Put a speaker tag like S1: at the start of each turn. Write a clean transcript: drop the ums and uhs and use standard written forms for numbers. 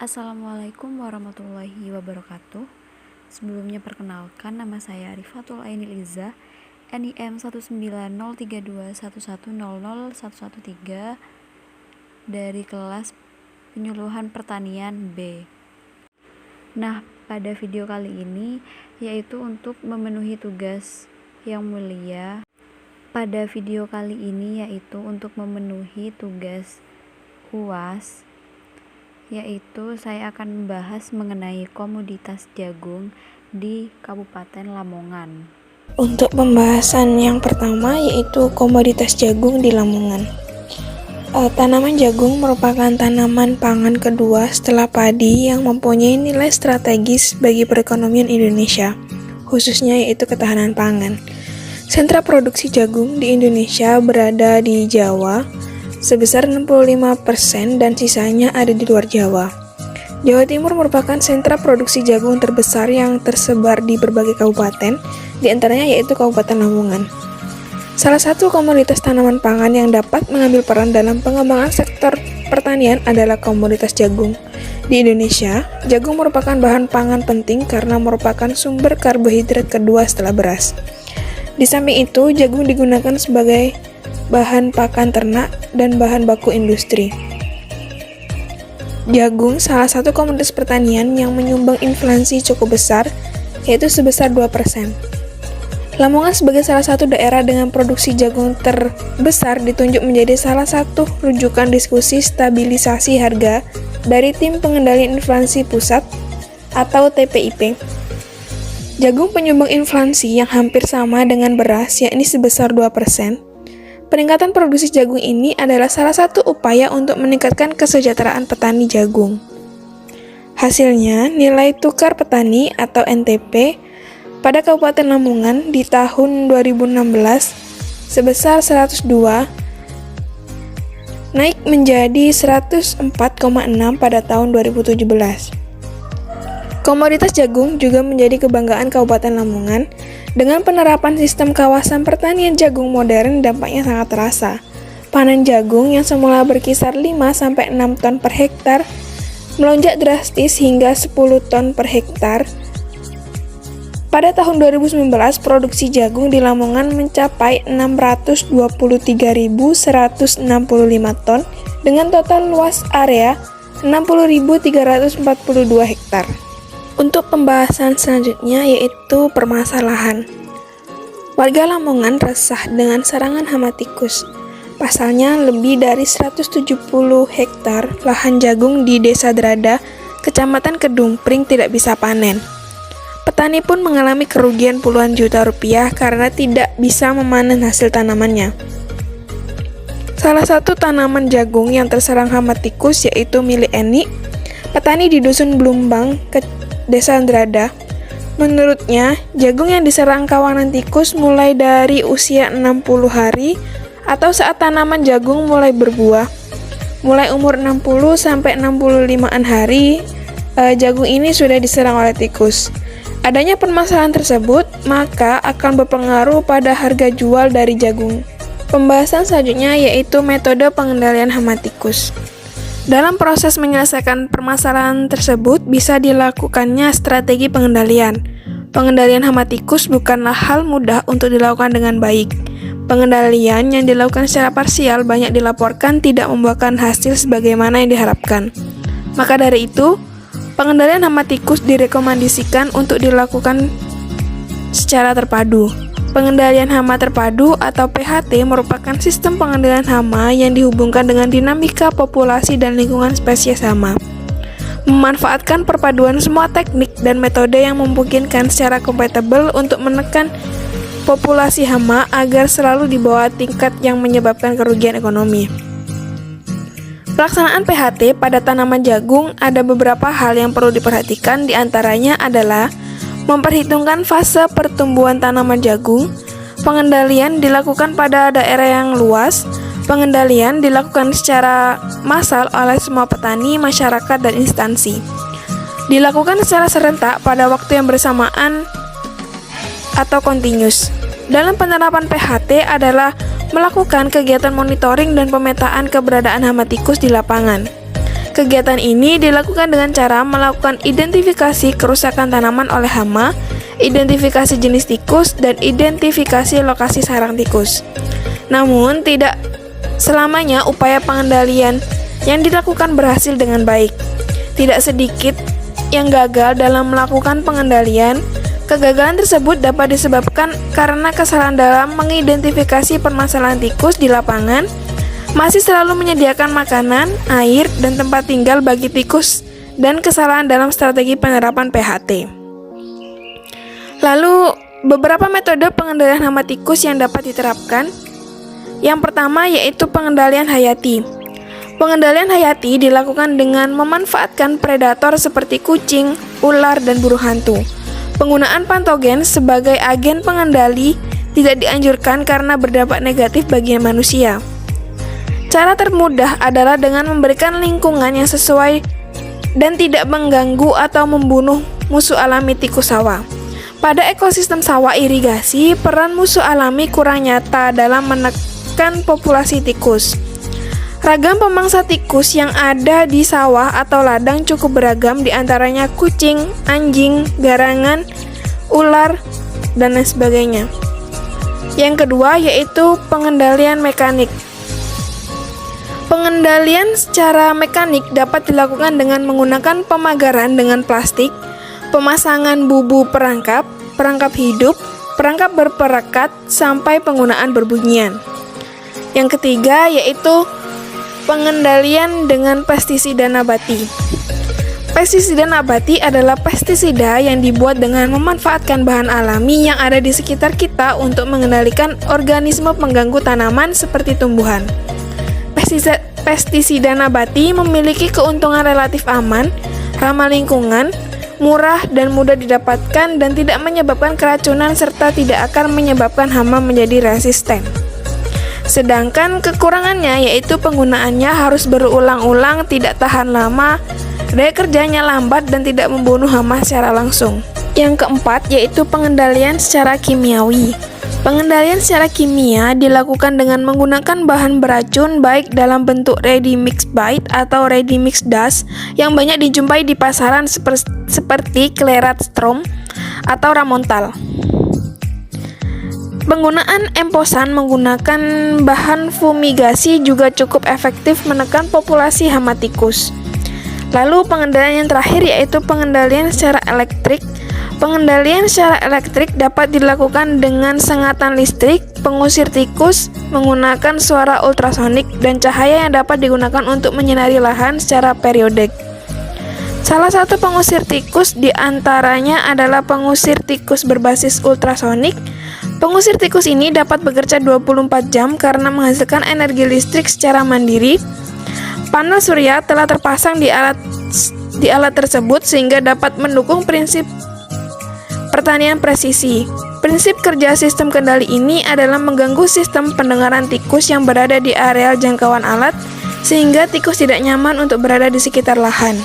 S1: Assalamualaikum warahmatullahi wabarakatuh. Sebelumnya perkenalkan, nama saya Rifatul Ainil Izzah, NIM 1903211001113 dari kelas Penyuluhan Pertanian B. Nah, pada video kali ini yaitu untuk memenuhi tugas yang mulia. Pada video kali ini yaitu untuk memenuhi tugas UAS, yaitu saya akan membahas mengenai komoditas jagung di Kabupaten Lamongan.
S2: Untuk pembahasan yang pertama yaitu komoditas jagung di Lamongan. Tanaman jagung merupakan tanaman pangan kedua setelah padi yang mempunyai nilai strategis bagi perekonomian Indonesia, khususnya yaitu ketahanan pangan. Sentra produksi jagung di Indonesia berada di Jawa, sebesar 65% dan sisanya ada di luar Jawa. Jawa Timur merupakan sentra produksi jagung terbesar yang tersebar di berbagai kabupaten, di antaranya yaitu Kabupaten Lamongan. Salah satu komoditas tanaman pangan yang dapat mengambil peran dalam pengembangan sektor pertanian adalah komoditas jagung. Di Indonesia, jagung merupakan bahan pangan penting karena merupakan sumber karbohidrat kedua setelah beras. Di samping itu, jagung digunakan sebagai bahan pakan ternak dan bahan baku industri. Jagung salah satu komoditas pertanian yang menyumbang inflasi cukup besar, yaitu sebesar 2%. Lamongan sebagai salah satu daerah dengan produksi jagung terbesar ditunjuk menjadi salah satu rujukan diskusi stabilisasi harga dari Tim Pengendalian Inflasi Pusat atau TPIP. Jagung penyumbang inflasi yang hampir sama dengan beras, yakni sebesar 2%. Peningkatan produksi jagung ini adalah salah satu upaya untuk meningkatkan kesejahteraan petani jagung. Hasilnya, nilai tukar petani atau NTP pada Kabupaten Lamongan di tahun 2016 sebesar 102 naik menjadi 104,6 pada tahun 2017. Komoditas jagung juga menjadi kebanggaan Kabupaten Lamongan. Dengan penerapan sistem kawasan pertanian jagung modern, dampaknya sangat terasa. Panen jagung yang semula berkisar 5-6 ton per hektar melonjak drastis hingga 10 ton per hektar. Pada tahun 2019, produksi jagung di Lamongan mencapai 623.165 ton dengan total luas area 60.342 hektar. Untuk pembahasan selanjutnya yaitu permasalahan. Warga Lamongan resah dengan serangan hama tikus. Pasalnya, lebih dari 170 hektar lahan jagung di Desa Drada, Kecamatan Kedungpring tidak bisa panen. Petani pun mengalami kerugian puluhan juta rupiah karena tidak bisa memanen hasil tanamannya. Salah satu tanaman jagung yang terserang hama tikus yaitu milik Eni, petani di Dusun Blumbang, Desa Drada. Menurutnya, jagung yang diserang kawanan tikus mulai dari usia 60 hari atau saat tanaman jagung mulai berbuah. Mulai umur 60 sampai 65-an hari, jagung ini sudah diserang oleh tikus. Adanya permasalahan tersebut, maka akan berpengaruh pada harga jual dari jagung. Pembahasan selanjutnya yaitu metode pengendalian hama tikus. Dalam proses menyelesaikan permasalahan tersebut, bisa dilakukannya strategi pengendalian. Pengendalian hama tikus bukanlah hal mudah untuk dilakukan dengan baik. Pengendalian yang dilakukan secara parsial banyak dilaporkan tidak membuahkan hasil sebagaimana yang diharapkan. Maka dari itu, pengendalian hama tikus direkomendasikan untuk dilakukan secara terpadu. Pengendalian hama terpadu atau PHT merupakan sistem pengendalian hama yang dihubungkan dengan dinamika populasi dan lingkungan spesies hama. Memanfaatkan perpaduan semua teknik dan metode yang memungkinkan secara kompatibel untuk menekan populasi hama agar selalu di bawah tingkat yang menyebabkan kerugian ekonomi. Pelaksanaan PHT pada tanaman jagung ada beberapa hal yang perlu diperhatikan, diantaranya adalah memperhitungkan fase pertumbuhan tanaman jagung. Pengendalian dilakukan pada daerah yang luas. Pengendalian dilakukan secara massal oleh semua petani, masyarakat, dan instansi. Dilakukan secara serentak pada waktu yang bersamaan atau kontinus. Dalam penerapan PHT adalah melakukan kegiatan monitoring dan pemetaan keberadaan hama tikus di lapangan. Kegiatan ini dilakukan dengan cara melakukan identifikasi kerusakan tanaman oleh hama, identifikasi jenis tikus, dan identifikasi lokasi sarang tikus. Namun, tidak selamanya upaya pengendalian yang dilakukan berhasil dengan baik. Tidak sedikit yang gagal dalam melakukan pengendalian. Kegagalan tersebut dapat disebabkan karena kesalahan dalam mengidentifikasi permasalahan tikus di lapangan, masih selalu menyediakan makanan, air, dan tempat tinggal bagi tikus, dan kesalahan dalam strategi penerapan PHT. Lalu, beberapa metode pengendalian hama tikus yang dapat diterapkan. Yang pertama yaitu pengendalian hayati. Pengendalian hayati dilakukan dengan memanfaatkan predator seperti kucing, ular, dan burung hantu. Penggunaan patogen sebagai agen pengendali tidak dianjurkan karena berdampak negatif bagi manusia. Cara termudah adalah dengan memberikan lingkungan yang sesuai dan tidak mengganggu atau membunuh musuh alami tikus sawah. Pada ekosistem sawah irigasi, peran musuh alami kurang nyata dalam menekan populasi tikus. Ragam pemangsa tikus yang ada di sawah atau ladang cukup beragam, diantaranya kucing, anjing, garangan, ular, dan lain sebagainya. Yang kedua yaitu pengendalian mekanik. Pengendalian secara mekanik dapat dilakukan dengan menggunakan pemagaran dengan plastik, pemasangan bubu perangkap, perangkap hidup, perangkap berperekat, sampai penggunaan berbunyian. Yang ketiga yaitu pengendalian dengan pestisida nabati. Pestisida nabati adalah pestisida yang dibuat dengan memanfaatkan bahan alami yang ada di sekitar kita untuk mengendalikan organisme pengganggu tanaman seperti tumbuhan. Pestisida nabati memiliki keuntungan relatif aman, ramah lingkungan, murah dan mudah didapatkan, dan tidak menyebabkan keracunan serta tidak akan menyebabkan hama menjadi resisten. Sedangkan kekurangannya yaitu penggunaannya harus berulang-ulang, tidak tahan lama, daya kerjanya lambat, dan tidak membunuh hama secara langsung. Yang keempat yaitu pengendalian secara kimiawi. Pengendalian secara kimia dilakukan dengan menggunakan bahan beracun baik dalam bentuk ready mix bite atau ready mix dust yang banyak dijumpai di pasaran seperti Claret Strom atau Ramontal. Penggunaan emposan menggunakan bahan fumigasi juga cukup efektif menekan populasi hama tikus. Lalu pengendalian yang terakhir yaitu pengendalian secara elektrik. Pengendalian secara elektrik dapat dilakukan dengan sengatan listrik, pengusir tikus, menggunakan suara ultrasonik, dan cahaya yang dapat digunakan untuk menyinari lahan secara periodik. Salah satu pengusir tikus diantaranya adalah pengusir tikus berbasis ultrasonik. Pengusir tikus ini dapat bekerja 24 jam karena menghasilkan energi listrik secara mandiri. Panel surya telah terpasang di alat tersebut sehingga dapat mendukung prinsip pertanian presisi. Prinsip kerja sistem kendali ini adalah mengganggu sistem pendengaran tikus yang berada di areal jangkauan alat, sehingga tikus tidak nyaman untuk berada di sekitar lahan.